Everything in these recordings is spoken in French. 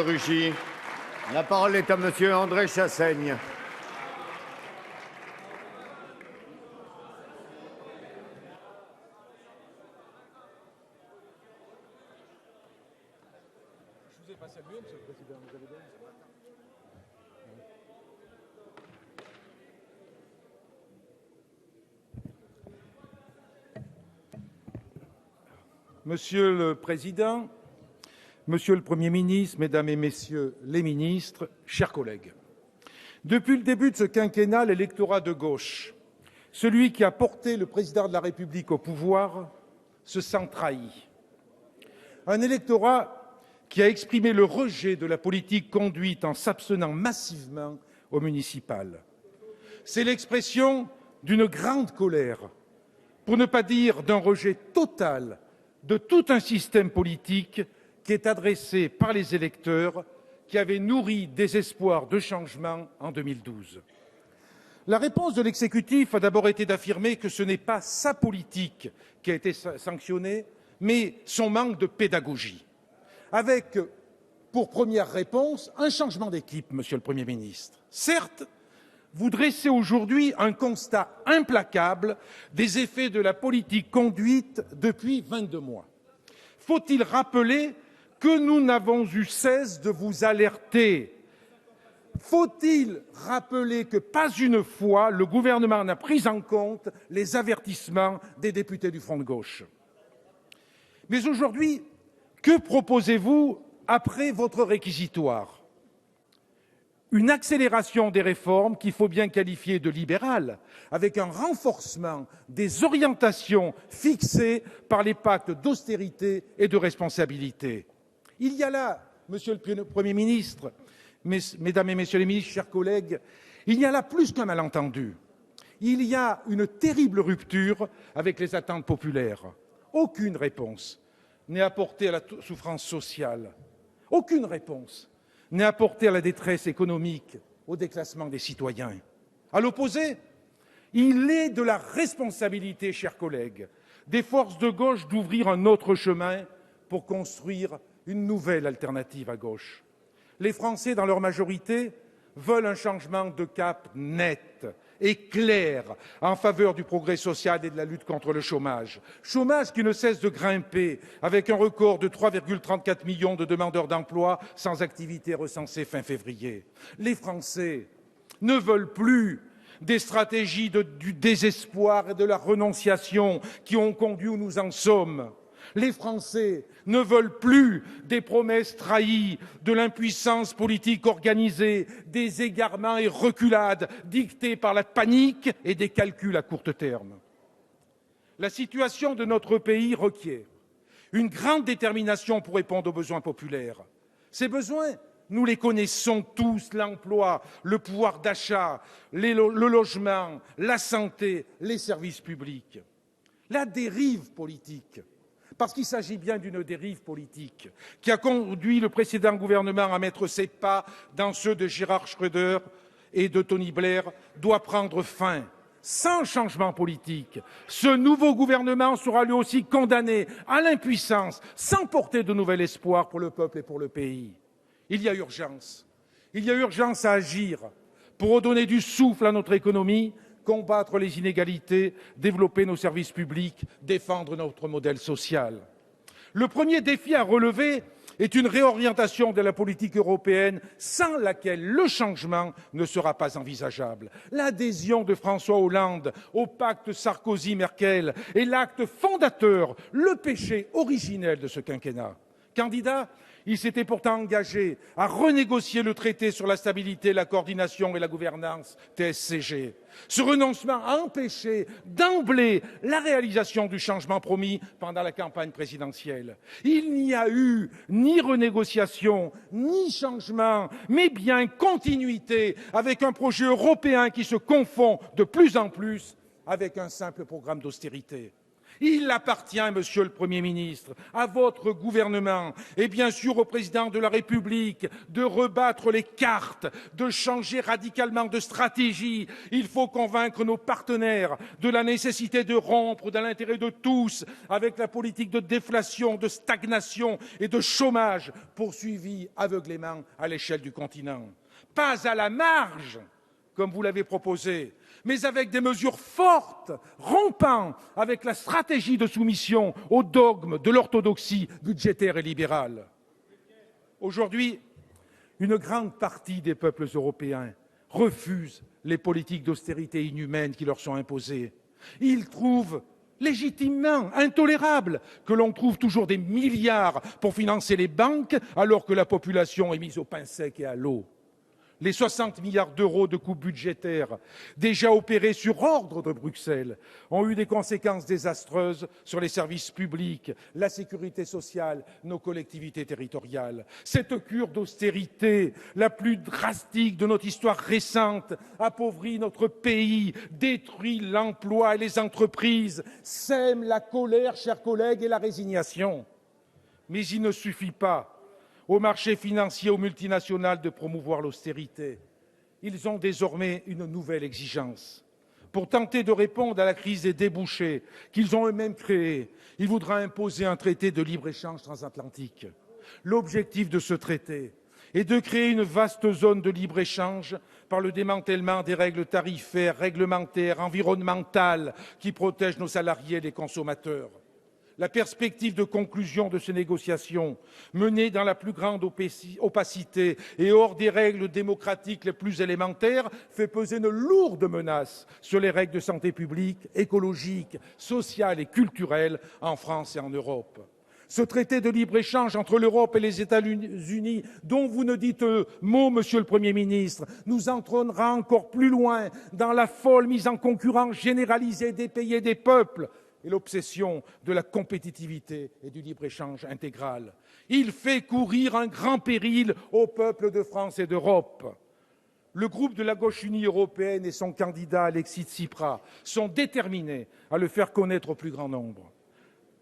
Rugy. La parole est à Monsieur André Chassaigne. Je vous ai pas salué, Monsieur le Président. Vous allez bien? Monsieur le Président, Monsieur le Premier ministre, Mesdames et Messieurs les ministres, chers collègues, depuis le début de ce quinquennat, l'électorat de gauche, celui qui a porté le Président de la République au pouvoir, se sent trahi. Un électorat qui a exprimé le rejet de la politique conduite en s'abstenant massivement au municipal. C'est l'expression d'une grande colère, pour ne pas dire d'un rejet total de tout un système politique qui est adressé par les électeurs qui avaient nourri des espoirs de changement en 2012. La réponse de l'exécutif a d'abord été d'affirmer que ce n'est pas sa politique qui a été sanctionnée, mais son manque de pédagogie. Avec, pour première réponse, un changement d'équipe, Monsieur le Premier ministre. Certes, vous dressez aujourd'hui un constat implacable des effets de la politique conduite depuis 22 mois. Faut-il rappeler que nous n'avons eu cesse de vous alerter? Faut-il rappeler que pas une fois le gouvernement n'a pris en compte les avertissements des députés du Front de gauche? Mais aujourd'hui, que proposez-vous après votre réquisitoire? Une accélération des réformes qu'il faut bien qualifier de libérales, avec un renforcement des orientations fixées par les pactes d'austérité et de responsabilité. Il y a là, Monsieur le Premier ministre, Mesdames et Messieurs les ministres, chers collègues, il y a là plus qu'un malentendu. Il y a une terrible rupture avec les attentes populaires. Aucune réponse n'est apportée à la souffrance sociale. Aucune réponse n'est apportée à la détresse économique, au déclassement des citoyens. À l'opposé, il est de la responsabilité, chers collègues, des forces de gauche d'ouvrir un autre chemin pour construire une nouvelle alternative à gauche. Les Français, dans leur majorité, veulent un changement de cap net et clair en faveur du progrès social et de la lutte contre le chômage. Chômage qui ne cesse de grimper, avec un record de 3,34 millions de demandeurs d'emploi sans activité recensés fin février. Les Français ne veulent plus des stratégies du désespoir et de la renonciation qui ont conduit où nous en sommes. Les Français ne veulent plus des promesses trahies, de l'impuissance politique organisée, des égarements et reculades dictés par la panique et des calculs à court terme. La situation de notre pays requiert une grande détermination pour répondre aux besoins populaires. Ces besoins, nous les connaissons tous, l'emploi, le pouvoir d'achat, le logement, la santé, les services publics. La dérive politique, parce qu'il s'agit bien d'une dérive politique qui a conduit le précédent gouvernement à mettre ses pas dans ceux de Gerhard Schröder et de Tony Blair, doit prendre fin. Sans changement politique, ce nouveau gouvernement sera lui aussi condamné à l'impuissance, sans porter de nouvel espoir pour le peuple et pour le pays. Il y a urgence. Il y a urgence à agir pour redonner du souffle à notre économie, combattre les inégalités, développer nos services publics, défendre notre modèle social. Le premier défi à relever est une réorientation de la politique européenne sans laquelle le changement ne sera pas envisageable. L'adhésion de François Hollande au pacte Sarkozy-Merkel est l'acte fondateur, le péché originel de ce quinquennat. Candidat, il s'était pourtant engagé à renégocier le traité sur la stabilité, la coordination et la gouvernance TSCG. Ce renoncement a empêché d'emblée la réalisation du changement promis pendant la campagne présidentielle. Il n'y a eu ni renégociation, ni changement, mais bien continuité avec un projet européen qui se confond de plus en plus avec un simple programme d'austérité. Il appartient, Monsieur le Premier ministre, à votre gouvernement et bien sûr au Président de la République de rebattre les cartes, de changer radicalement de stratégie. Il faut convaincre nos partenaires de la nécessité de rompre dans l'intérêt de tous avec la politique de déflation, de stagnation et de chômage poursuivie aveuglément à l'échelle du continent. Pas à la marge, comme vous l'avez proposé, mais avec des mesures fortes, rompant avec la stratégie de soumission au dogme de l'orthodoxie budgétaire et libérale. Aujourd'hui, une grande partie des peuples européens refusent les politiques d'austérité inhumaines qui leur sont imposées. Ils trouvent légitimement intolérable que l'on trouve toujours des milliards pour financer les banques alors que la population est mise au pain sec et à l'eau. Les 60 milliards d'euros de coupes budgétaires déjà opérés sur ordre de Bruxelles ont eu des conséquences désastreuses sur les services publics, la sécurité sociale, nos collectivités territoriales. Cette cure d'austérité, la plus drastique de notre histoire récente, appauvrit notre pays, détruit l'emploi et les entreprises, sème la colère, chers collègues, et la résignation. Mais il ne suffit pas aux marchés financiers, aux multinationales de promouvoir l'austérité. Ils ont désormais une nouvelle exigence. Pour tenter de répondre à la crise des débouchés qu'ils ont eux-mêmes créée, ils voudraient imposer un traité de libre-échange transatlantique. L'objectif de ce traité est de créer une vaste zone de libre-échange par le démantèlement des règles tarifaires, réglementaires, environnementales qui protègent nos salariés et les consommateurs. La perspective de conclusion de ces négociations, menées dans la plus grande opacité et hors des règles démocratiques les plus élémentaires, fait peser une lourde menace sur les règles de santé publique, écologique, sociale et culturelle en France et en Europe. Ce traité de libre-échange entre l'Europe et les États-Unis, dont vous ne dites mot, Monsieur le Premier ministre, nous entraînera encore plus loin dans la folle mise en concurrence généralisée des pays et des peuples, et l'obsession de la compétitivité et du libre-échange intégral. Il fait courir un grand péril au peuple de France et d'Europe. Le groupe de la gauche unie européenne et son candidat Alexis Tsipras sont déterminés à le faire connaître au plus grand nombre.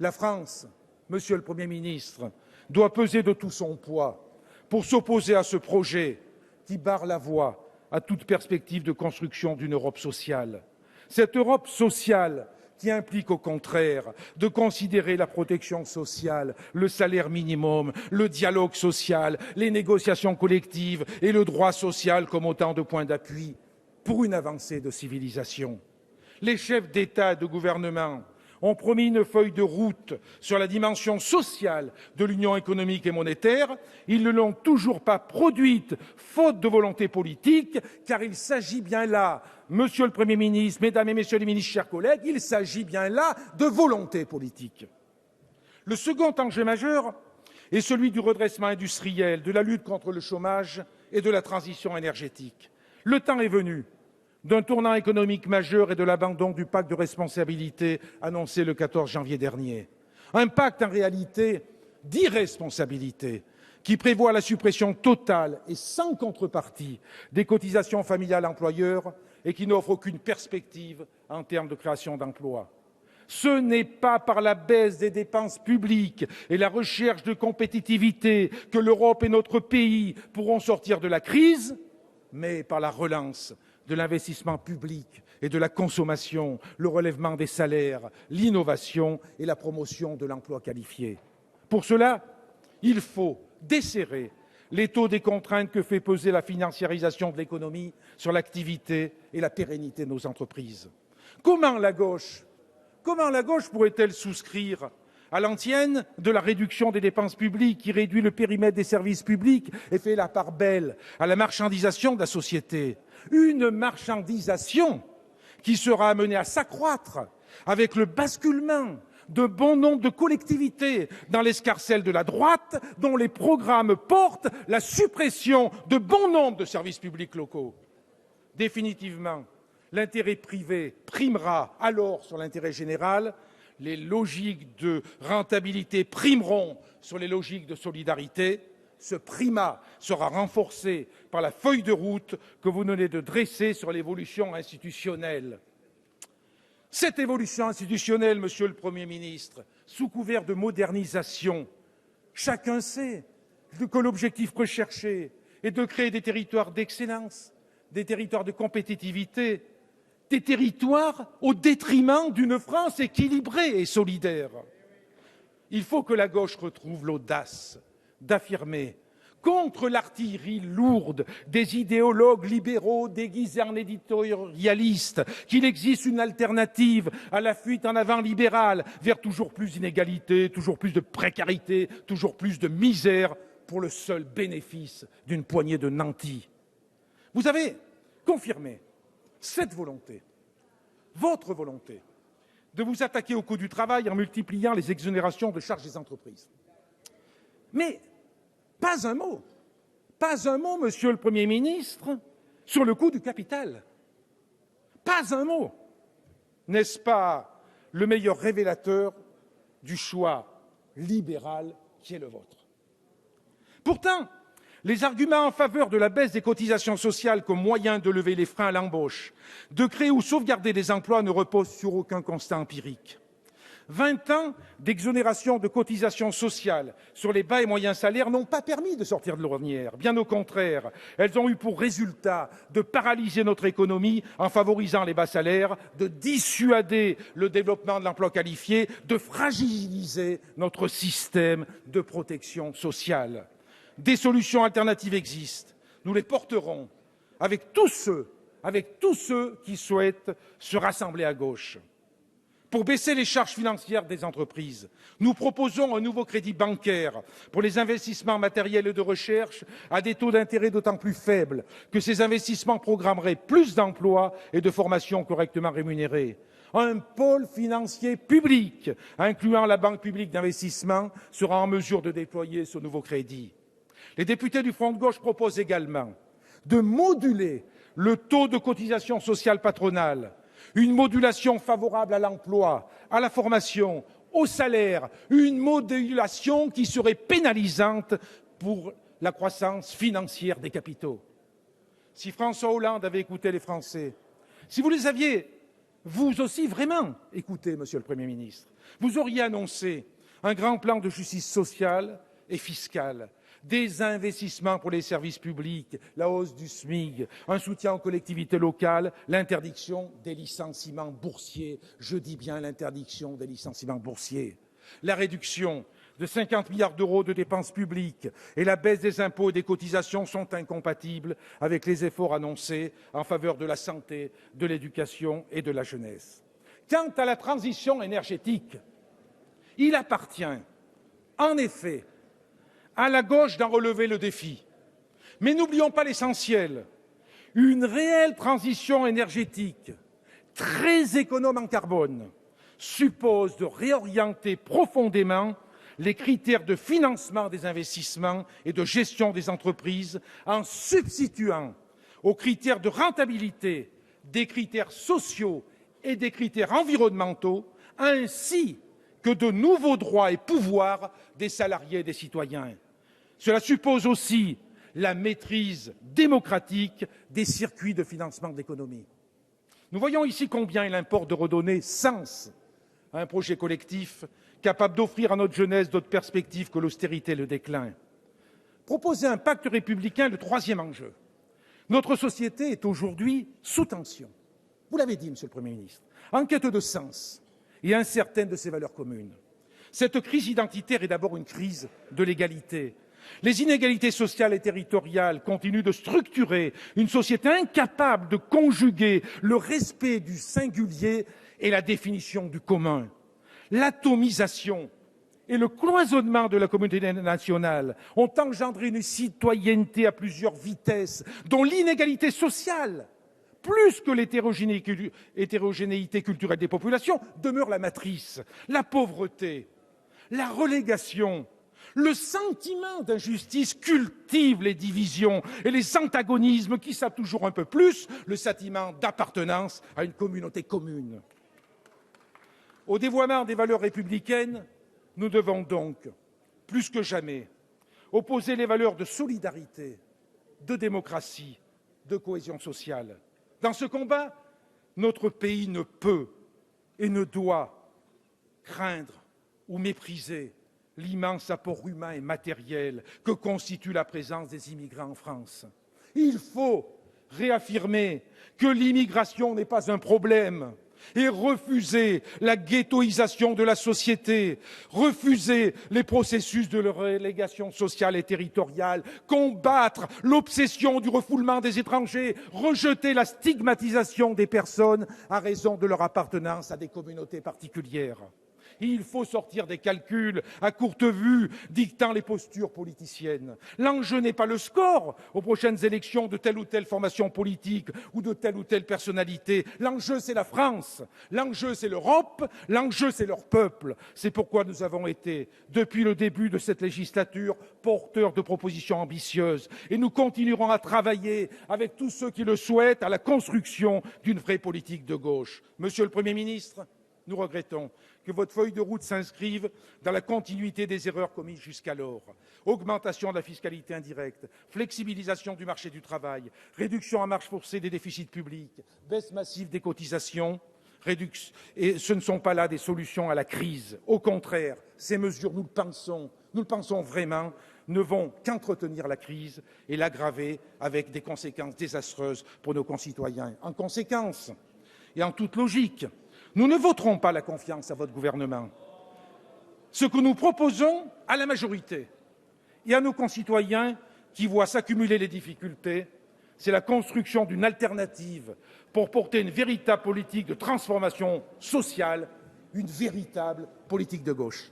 La France, Monsieur le Premier ministre, doit peser de tout son poids pour s'opposer à ce projet qui barre la voie à toute perspective de construction d'une Europe sociale. Cette Europe sociale qui implique au contraire de considérer la protection sociale, le salaire minimum, le dialogue social, les négociations collectives et le droit social comme autant de points d'appui pour une avancée de civilisation. Les chefs d'État et de gouvernement ont promis une feuille de route sur la dimension sociale de l'Union économique et monétaire. Ils ne l'ont toujours pas produite, faute de volonté politique, car il s'agit bien là, Monsieur le Premier ministre, Mesdames et Messieurs les ministres, chers collègues, il s'agit bien là de volonté politique. Le second enjeu majeur est celui du redressement industriel, de la lutte contre le chômage et de la transition énergétique. Le temps est venu d'un tournant économique majeur et de l'abandon du pacte de responsabilité annoncé le 14 janvier dernier. Un pacte en réalité d'irresponsabilité qui prévoit la suppression totale et sans contrepartie des cotisations familiales employeurs et qui n'offre aucune perspective en termes de création d'emplois. Ce n'est pas par la baisse des dépenses publiques et la recherche de compétitivité que l'Europe et notre pays pourront sortir de la crise, mais par la relance de l'investissement public et de la consommation, le relèvement des salaires, l'innovation et la promotion de l'emploi qualifié. Pour cela, il faut desserrer les taux des contraintes que fait peser la financiarisation de l'économie sur l'activité et la pérennité de nos entreprises. Comment la gauche pourrait-elle souscrire à l'antienne de la réduction des dépenses publiques qui réduit le périmètre des services publics et fait la part belle à la marchandisation de la société? Une marchandisation qui sera amenée à s'accroître avec le basculement de bon nombre de collectivités dans l'escarcelle de la droite, dont les programmes portent la suppression de bon nombre de services publics locaux. Définitivement, l'intérêt privé primera alors sur l'intérêt général, les logiques de rentabilité primeront sur les logiques de solidarité. Ce primat sera renforcé par la feuille de route que vous venez de dresser sur l'évolution institutionnelle. Cette évolution institutionnelle, Monsieur le Premier ministre, sous couvert de modernisation, chacun sait que l'objectif recherché est de créer des territoires d'excellence, des territoires de compétitivité, des territoires au détriment d'une France équilibrée et solidaire. Il faut que la gauche retrouve l'audace d'affirmer, contre l'artillerie lourde des idéologues libéraux déguisés en éditorialistes, qu'il existe une alternative à la fuite en avant libérale vers toujours plus d'inégalités, toujours plus de précarité, toujours plus de misère pour le seul bénéfice d'une poignée de nantis. Vous avez confirmé cette volonté, votre volonté, de vous attaquer au coût du travail en multipliant les exonérations de charges des entreprises. Mais pas un mot, Monsieur le Premier ministre, sur le coût du capital. Pas un mot. N'est-ce pas le meilleur révélateur du choix libéral qui est le vôtre? Pourtant, les arguments en faveur de la baisse des cotisations sociales comme moyen de lever les freins à l'embauche, de créer ou sauvegarder des emplois ne reposent sur aucun constat empirique. 20 ans d'exonération de cotisations sociales sur les bas et moyens salaires n'ont pas permis de sortir de l'ornière. Bien au contraire, elles ont eu pour résultat de paralyser notre économie en favorisant les bas salaires, de dissuader le développement de l'emploi qualifié, de fragiliser notre système de protection sociale. Des solutions alternatives existent. Nous les porterons avec tous ceux qui souhaitent se rassembler à gauche. Pour baisser les charges financières des entreprises, nous proposons un nouveau crédit bancaire pour les investissements matériels et de recherche à des taux d'intérêt d'autant plus faibles que ces investissements programmeraient plus d'emplois et de formations correctement rémunérées. Un pôle financier public, incluant la Banque publique d'investissement, sera en mesure de déployer ce nouveau crédit. Les députés du Front de gauche proposent également de moduler le taux de cotisation sociale patronale, une modulation favorable à l'emploi, à la formation, au salaire, une modulation qui serait pénalisante pour la croissance financière des capitaux. Si François Hollande avait écouté les Français, si vous les aviez, vous aussi, vraiment écouté, Monsieur le Premier ministre, vous auriez annoncé un grand plan de justice sociale et fiscale, des investissements pour les services publics, la hausse du SMIC, un soutien aux collectivités locales, l'interdiction des licenciements boursiers. Je dis bien l'interdiction des licenciements boursiers. La réduction de 50 milliards d'euros de dépenses publiques et la baisse des impôts et des cotisations sont incompatibles avec les efforts annoncés en faveur de la santé, de l'éducation et de la jeunesse. Quant à la transition énergétique, il appartient, en effet, à la gauche d'en relever le défi. Mais n'oublions pas l'essentiel. Une réelle transition énergétique, très économe en carbone, suppose de réorienter profondément les critères de financement des investissements et de gestion des entreprises en substituant aux critères de rentabilité des critères sociaux et des critères environnementaux, ainsi que de nouveaux droits et pouvoirs des salariés et des citoyens. Cela suppose aussi la maîtrise démocratique des circuits de financement de l'économie. Nous voyons ici combien il importe de redonner sens à un projet collectif capable d'offrir à notre jeunesse d'autres perspectives que l'austérité et le déclin. Proposer un pacte républicain, le troisième enjeu. Notre société est aujourd'hui sous tension. Vous l'avez dit, Monsieur le Premier ministre, en quête de sens et incertaine de ses valeurs communes. Cette crise identitaire est d'abord une crise de l'égalité. Les inégalités sociales et territoriales continuent de structurer une société incapable de conjuguer le respect du singulier et la définition du commun. L'atomisation et le cloisonnement de la communauté nationale ont engendré une citoyenneté à plusieurs vitesses, dont l'inégalité sociale, plus que l'hétérogénéité culturelle des populations, demeure la matrice. La pauvreté, la relégation, le sentiment d'injustice cultive les divisions et les antagonismes qui sapent toujours un peu plus le sentiment d'appartenance à une communauté commune. Au dévoiement des valeurs républicaines, nous devons donc, plus que jamais, opposer les valeurs de solidarité, de démocratie, de cohésion sociale. Dans ce combat, notre pays ne peut et ne doit craindre ou mépriser l'immense apport humain et matériel que constitue la présence des immigrés en France. Il faut réaffirmer que l'immigration n'est pas un problème et refuser la ghettoisation de la société, refuser les processus de relégation sociale et territoriale, combattre l'obsession du refoulement des étrangers, rejeter la stigmatisation des personnes à raison de leur appartenance à des communautés particulières. Il faut sortir des calculs à courte vue dictant les postures politiciennes. L'enjeu n'est pas le score aux prochaines élections de telle ou telle formation politique ou de telle ou telle personnalité. L'enjeu, c'est la France. L'enjeu, c'est l'Europe. L'enjeu, c'est leur peuple. C'est pourquoi nous avons été, depuis le début de cette législature, porteurs de propositions ambitieuses. Et nous continuerons à travailler avec tous ceux qui le souhaitent à la construction d'une vraie politique de gauche. Monsieur le Premier ministre, nous regrettons que votre feuille de route s'inscrive dans la continuité des erreurs commises jusqu'alors. Augmentation de la fiscalité indirecte, flexibilisation du marché du travail, réduction à marche forcée des déficits publics, baisse massive des cotisations. Et ce ne sont pas là des solutions à la crise. Au contraire, ces mesures, nous le pensons vraiment, ne vont qu'entretenir la crise et l'aggraver avec des conséquences désastreuses pour nos concitoyens. En conséquence, et en toute logique, nous ne voterons pas la confiance à votre gouvernement. Ce que nous proposons à la majorité et à nos concitoyens qui voient s'accumuler les difficultés, c'est la construction d'une alternative pour porter une véritable politique de transformation sociale, une véritable politique de gauche.